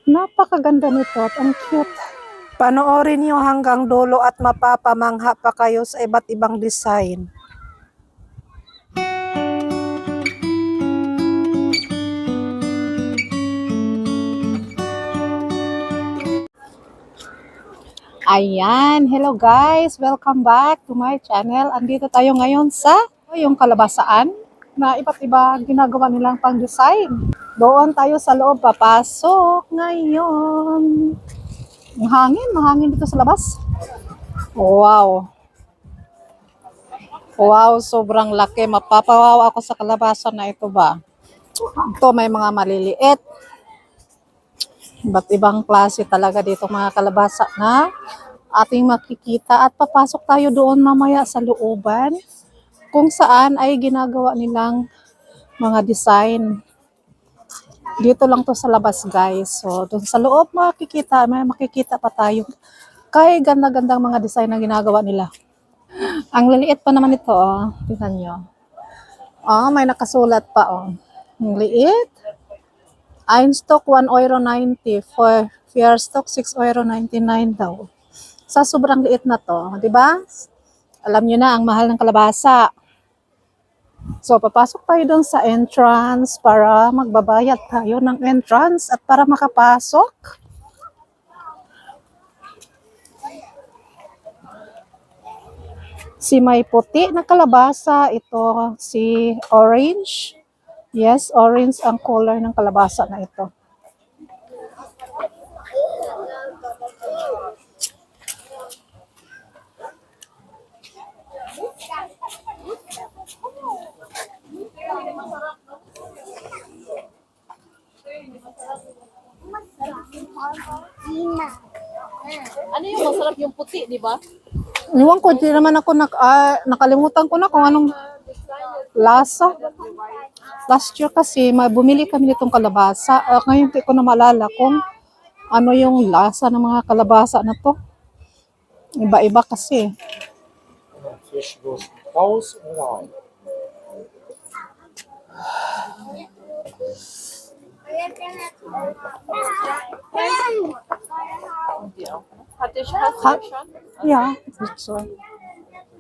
Napakaganda nito at ang cute. Panoorin niyo hanggang dulo at mapapamangha pa kayo sa iba't ibang design. Ayan, hello guys! Welcome back to my channel. Andito tayo ngayon sa yung kalabasaan na iba't iba ginagawa nilang pang-design. Doon tayo sa loob papasok ngayon. Mahangin dito sa labas. Wow! Wow, sobrang laki. Mapapawaw ako sa kalabasan na ito ba. Ito may mga maliliit. Iba't ibang klase talaga dito mga kalabasa na ating makikita at papasok tayo doon mamaya sa looban kung saan ay ginagawa nilang mga design. Dito lang to sa labas guys. So doon sa loob makikita, may makikita pa tayo. Kaya ganda-gandang mga design na ginagawa nila. Ang liliit pa naman ito, oh. Tingnan nyo. Oh, may nakasulat pa, oh. Ang liit. Einstock 1.90 €. For Fairstock 6.99 € daw. Sa sobrang liit na to, di ba? Alam nyo na, ang mahal ng kalabasa. So, papasok tayo doon sa entrance para magbabayad tayo ng entrance at para makapasok. Si may puti na kalabasa, ito si orange. Yes, orange ang color ng kalabasa na ito. Ano yung masarap yung puti, di ba? Iwan ko, di naman ako nakalimutan ko na kung anong lasa. Last year kasi, bumili kami nitong kalabasa. Ngayon hindi ko na maalala kung ano yung lasa ng mga kalabasa na to. Iba-iba kasi. Fish goes house alive. Hat ich has schon? Yeah, so.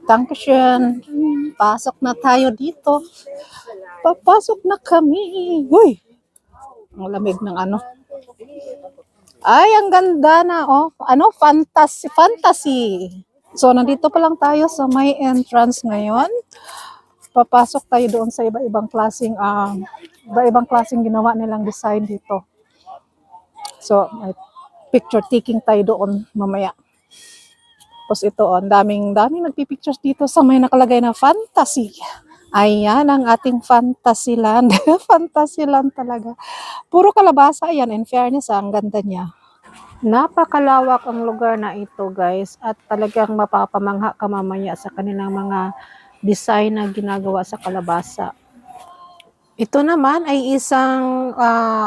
Dankeschön. Pasok na tayo dito. Papasok na kami. Uy! Ang lamig ng ano. Ay, ang ganda na, oh. Ano? Fantasy. So, nandito pa lang tayo sa may entrance ngayon. Papasok tayo doon sa iba-ibang klaseng ginawa nilang design dito. So, may picture taking tayo doon mamaya. Tapos ito, ang daming nagpipictures dito sa may nakalagay na fantasy. Ayan ang ating Fantasyland. Fantasyland talaga. Puro kalabasa yan. In fairness, ang ganda niya. Napakalawak ang lugar na ito guys. At talagang mapapamangha ka mamaya sa kanilang mga design na ginagawa sa kalabasa. Ito naman ay isang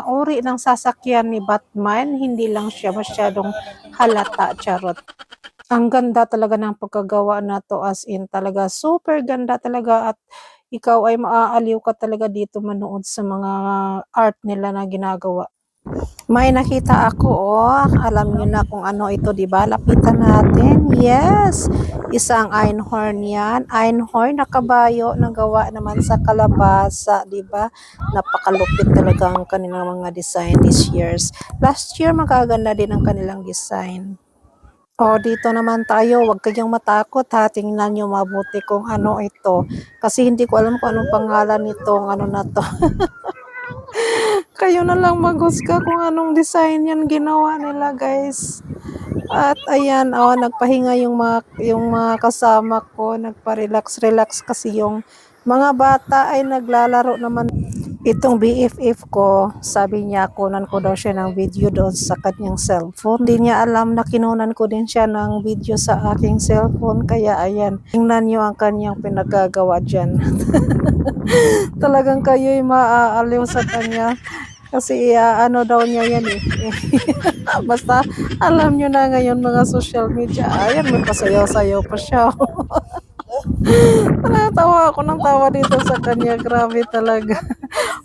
uri ng sasakyan ni Batman. Hindi lang siya masyadong halata, charot. Ang ganda talaga ng pagkagawa na to, as in talaga super ganda talaga, at ikaw ay maaaliw ka talaga dito manood sa mga art nila na ginagawa. May nakita ako, oh, alam niyo na kung ano ito, di ba? Lapitan natin. Yes, isang einhorn yan. Einhorn na kabayo na gawa naman sa kalabasa, di ba? Napakalupit talaga ang kanilang mga design this years. Last year magaganda din ang kanilang design. O, dito naman tayo, huwag kayong matakot ha, tingnan nyo mabuti kung ano ito. Kasi hindi ko alam kung anong pangalan nitong ano na to. Kayo na lang maghusga kung anong design yan ginawa nila guys. At ayan, oh, nagpahinga yung mga kasama ko, nagpa-relax kasi yung mga bata ay naglalaro naman. Itong BFF ko, sabi niya kunan ko daw siya ng video doon sa kanyang cellphone. Hindi niya alam na kinunan ko din siya ng video sa aking cellphone. Kaya ayan, tingnan niyo ang kanyang pinagagawa dyan. Talagang kayo'y maaaliw sa kanya. Kasi ano daw niya yan eh. Basta alam niyo na ngayon mga social media. Ayan, may pasayaw-sayaw pa siya. Natawa ako ng tawa dito sa kanya. Grabe talaga.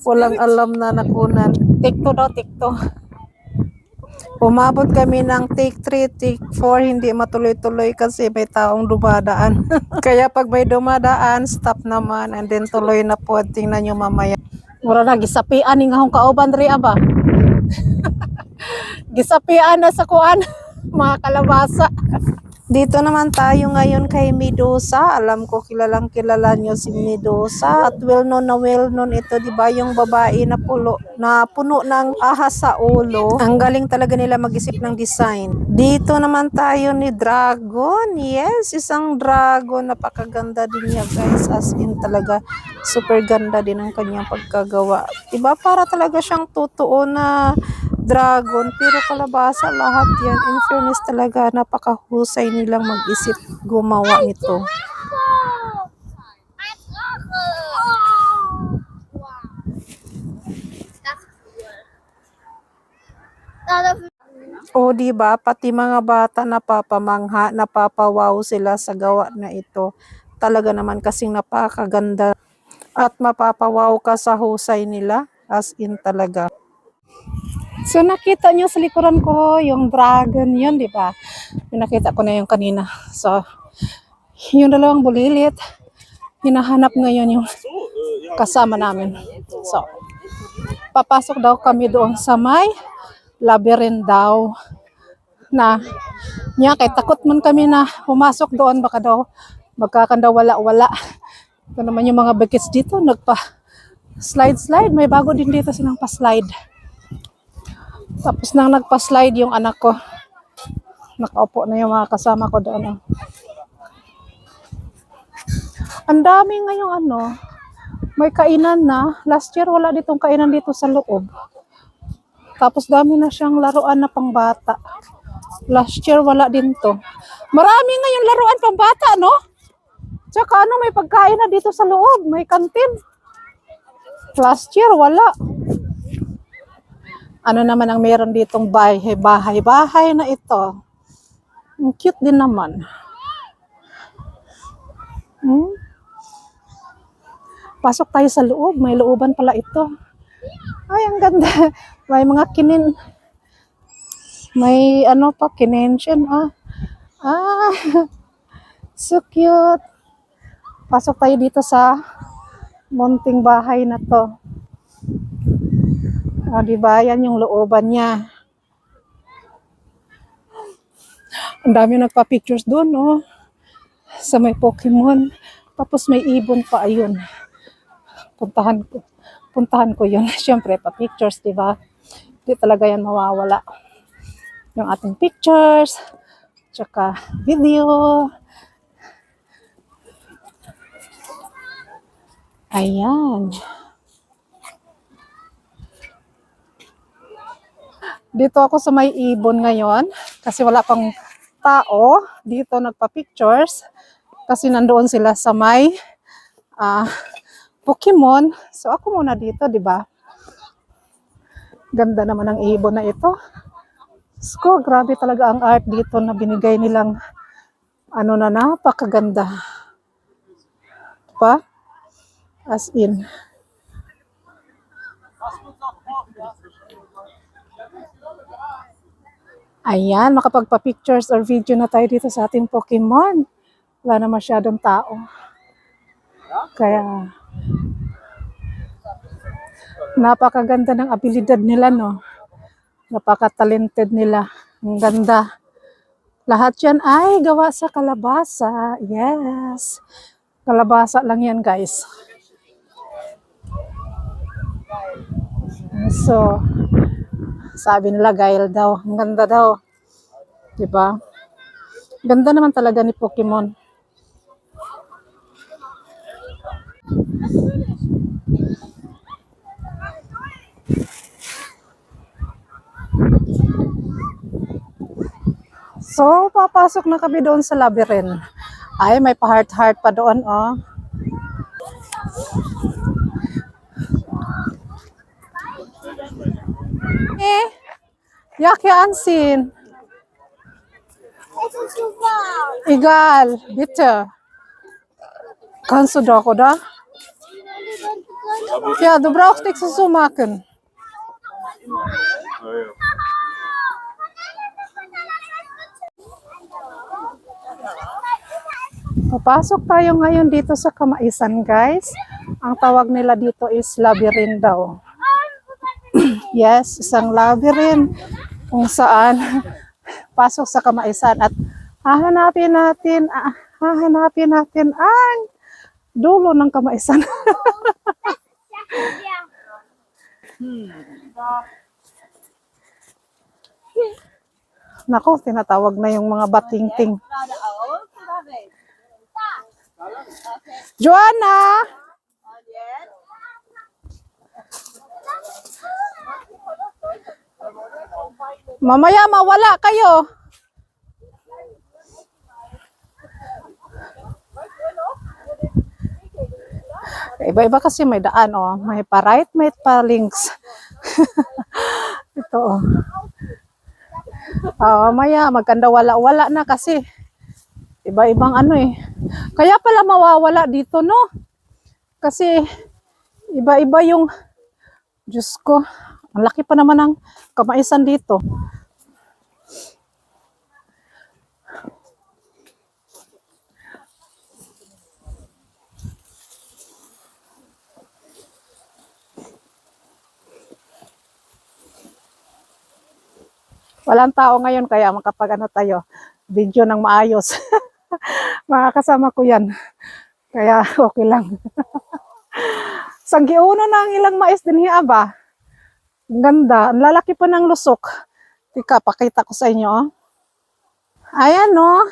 Walang alam na nakunan. TikTok daw, TikTok. Umabot kami ng take 3, take 4, hindi matuloy-tuloy kasi may taong dumadaan. Kaya pag may dumadaan, stop naman and then tuloy na po. Tingnan nyo mamaya. Mura na, gisapian ni nga akong kauban rin aba. Gisapian na sa kuan, mga kalabasa. Dito naman tayo ngayon kay Medusa. Alam ko kilalang kilala nyo si Medusa. At well known ito, di ba? Yung babae na puno ng ahas sa ulo. Ang galing talaga nila mag-isip ng design. Dito naman tayo ni Dragon. Yes, isang dragon. Napakaganda din niya guys. As in talaga, super ganda din ang kanyang pagkagawa. Diba? Para talaga siyang totoo na dragon, pero kalabasa lahat yan. In fairness talaga, napakahusay nilang mag-isip gumawa nito. O di ba, pati mga bata napapamangha, napapawaw sila sa gawa na ito. Talaga naman kasing napakaganda at mapapawaw ka sa husay nila, as in talaga. So nakita nyo sa likuran ko yung dragon yun, di ba? Nakita ko na yung kanina. So, yung dalawang bulilit, hinahanap ngayon yung kasama namin. So, papasok daw kami doon sa may labyrinth daw na niya kay takot man kami na pumasok doon, baka daw magkakanda wala-wala. Ito naman yung mga buckets dito, nagpa-slide. May bago din dito silang pa-slide. Tapos nang nagpa-slide yung anak ko, nakaupo na yung mga kasama ko doon. Ang dami ngayong may kainan na. Last year wala ditong kainan dito sa loob. Tapos dami na siyang laruan na pangbata. Last year wala din to. Marami ngayong laruan pangbata, no? Tsaka may pagkain na dito sa loob. May kantin. Last year wala. Ano naman ang meron ditong bahay na ito. Ang cute din naman. Pasok tayo sa loob. May looban pala ito. Ay, ang ganda. May mga kinin. May kinensyon. So cute. Pasok tayo dito sa munting bahay na to. Diba? Yan yung looban niya. Ang dami nagpa-pictures doon, no? Sa may Pokemon. Tapos may ibon pa, ayun. Puntahan ko yun. Siyempre, pa-pictures, diba? Hindi talaga yan mawawala. Yung ating pictures, tsaka video. Ayan. Dito ako sa may ibon ngayon kasi wala pang tao. Dito nagpa-pictures kasi nandoon sila sa may Pokemon. So ako muna dito, di ba? Ganda naman ang ibon na ito. So, grabe talaga ang art dito na binigay nilang na napakaganda. Diba? As in. Ayan, makapagpa-pictures or video na tayo dito sa ating Pokemon. Wala na masyadong tao. Kaya, napakaganda ng abilidad nila, no? Napaka-talented nila. Ang ganda. Lahat yan ay gawa sa kalabasa. Yes. Kalabasa lang yan, guys. So, sabi nila Gail daw. Ang ganda daw. Diba? Ganda naman talaga ni Pokemon. So, papasok na kami doon sa labyrinth. Ay, may pa-heart-heart pa doon, oh. Jak je ansehen? Egal, bitte. Kannst du doch, oder? Ja, du brauchst nichts zu machen. Papasok tayo ngayon dito sa Kamaisan, guys. Ang tawag nila dito is labyrinth daw. Yes, isang labyrinth kung saan pasok sa Kamaisan at hahanapin natin ang dulo ng Kamaisan. Nako, tinatawag na yung mga batingting. Joanna! Mamaya mawala kayo. Iba-iba kasi may daan, oh. May pa-right, may pa-links. Ito, oh. Mamaya maganda wala-wala na kasi iba-ibang ano eh. Kaya pala mawawala dito, no? Kasi iba-iba yung Diyos ko. Ang laki pa naman ng Kamaisan dito. Walang tao ngayon kaya makapag-ano tayo, video ng maayos. Mga kasama ko yan. Kaya okay lang. Sanggiuno na ang ilang mais din hiya ba? Ang ganda. Ang lalaki pa ng lusok. Tika, pakita ko sa inyo. Oh. Ayan o.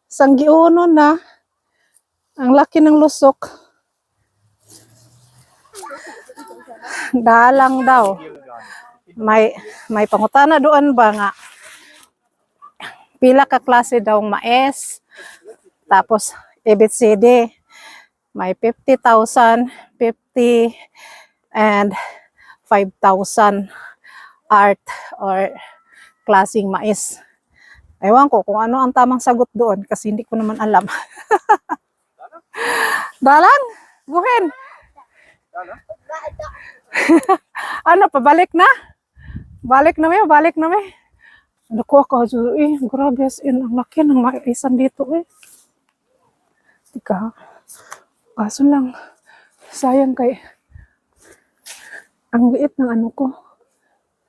Sanggiuno na. Ang laki ng lusok. Dalang daw. May pangutana doon ba nga? Pila ka klase daw mais. Tapos ABCD. May 50,000, 50, and 5,000 art or klaseng mais. Ewan ko kung ano ang tamang sagot doon kasi hindi ko naman alam. Dalang? Buhin? Ano, pabalik na? Balik na may. Naku ako, grabe as in, ang laki ng maisan dito eh. Tika, kaso lang, sayang kay, ang liit ng ano ko,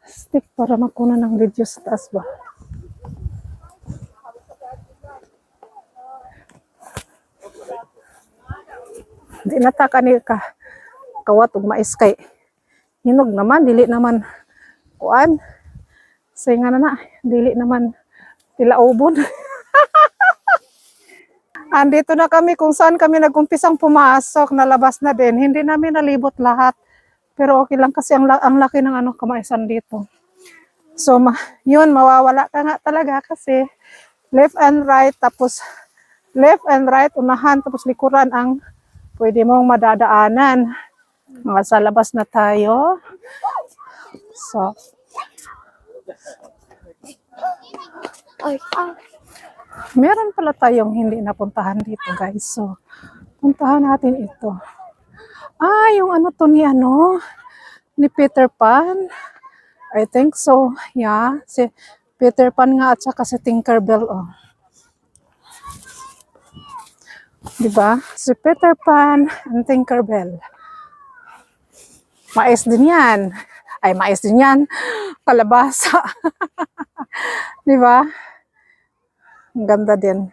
stick para makuna ng video sa taas ba. Hindi nataka ni kawat ug mais kay hinog naman, dili naman kuan. Say nga na dili naman tilaubon. Andito na kami kung saan kami nagumpisang pumasok, nalabas na din. Hindi namin nalibot lahat. Pero okay lang kasi ang laki ng ano Kamaisan dito. So yun, mawawala ka nga talaga kasi left and right, tapos left and right, unahan, tapos likuran ang pwede mong madadaanan. Mga sa labas na tayo. So, meron pala tayong hindi napuntahan dito, guys. So, puntahan natin ito. Yung ano to ni Peter Pan. I think so. Yeah, si Peter Pan nga at saka si Tinkerbell, oh. Diba? Si Peter Pan and Tinkerbell. Mais din yan. Ay, mais din yan. Kalabasa. Diba? Ang ganda din.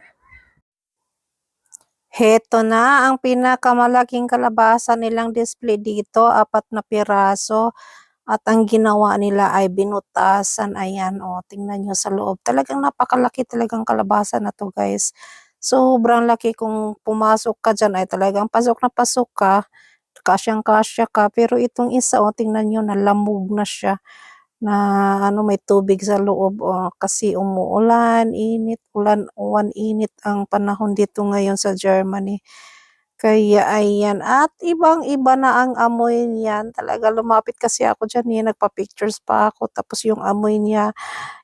Heto na ang pinakamalaking kalabasa nilang display dito. 4 na piraso. At ang ginawa nila ay binutasan. Ayan, o. Tingnan nyo sa loob. Talagang napakalaki talagang kalabasa na to, guys. Sobrang laki. Kung pumasok ka dyan ay talagang pasok na pasok ka. Kasyang-kasya ka. Pero itong isa, o, tingnan nyo, nalamog na siya. Na may tubig sa loob, o, kasi umuulan, init, ulan, init ang panahon dito ngayon sa Germany. Kaya ayan, at ibang-iba na ang amoy niyan. Talaga lumapit kasi ako dyan, nagpa-pictures pa ako. Tapos yung amoy niya,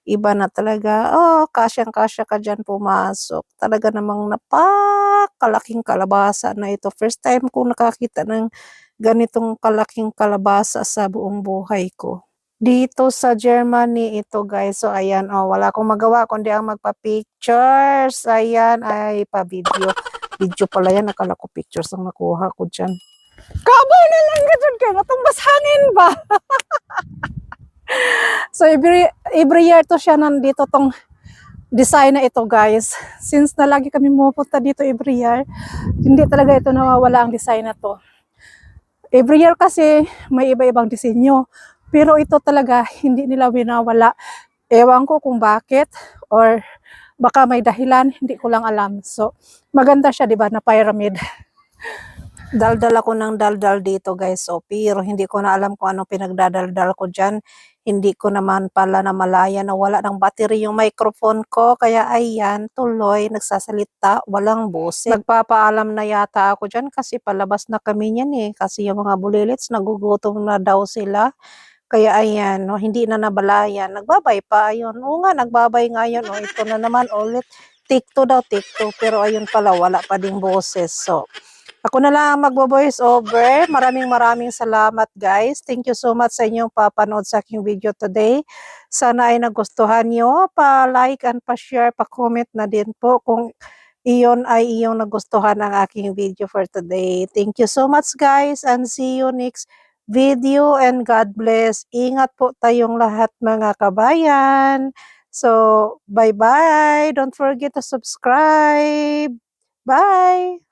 iba na talaga. Kasyang-kasya ka dyan pumasok. Talaga namang napakalaking kalabasa na ito. First time ko nakakita ng ganitong kalaking kalabasa sa buong buhay ko. Dito sa Germany ito, guys. So ayan, wala akong magawa kundi ang magpa-pictures. Ayan, ay pa-video. Video pala yan. Akala ko pictures ang nakuha ko dyan. Kabaw na lang ka dyan kayo. Matumbas hangin ba? So, every year to siya nandito tong design na ito, guys. Since na lagi kami pupunta dito every year, hindi talaga ito nawawala ang design na to. Every year kasi may iba-ibang disenyo. Pero ito talaga hindi nila winawala. Ewan ko kung bakit or baka may dahilan, hindi ko lang alam. So, maganda siya, di ba, na pyramid. Daldal ako ng daldal dito, guys. So, pero hindi ko na alam kung ano pinagdadaldal ko dyan. Hindi ko naman pala na malaya na wala ng battery yung microphone ko. Kaya ayan, tuloy, nagsasalita, walang boses. Nagpapaalam na yata ako dyan kasi palabas na kami niyan eh. Kasi yung mga bulilits, nagugutom na daw sila. Kaya ayan, no, hindi na nabalayan. Nagbabay pa, ayun. Oo nga, nagbabay nga yun. Oh, ito na naman ulit. Take-two daw, take-two. Pero ayun pala, wala pa ding boses. So, ako na lang magbo-voice over. Maraming salamat, guys. Thank you so much sa inyong papanood sa aking video today. Sana ay nagustuhan nyo. Pa-like and pa-share, pa-comment na din po kung iyon ay iyong nagustuhan ang aking video for today. Thank you so much, guys, and see you next video, and God bless. Ingat po tayong lahat, mga kabayan. So, bye-bye. Don't forget to subscribe. Bye!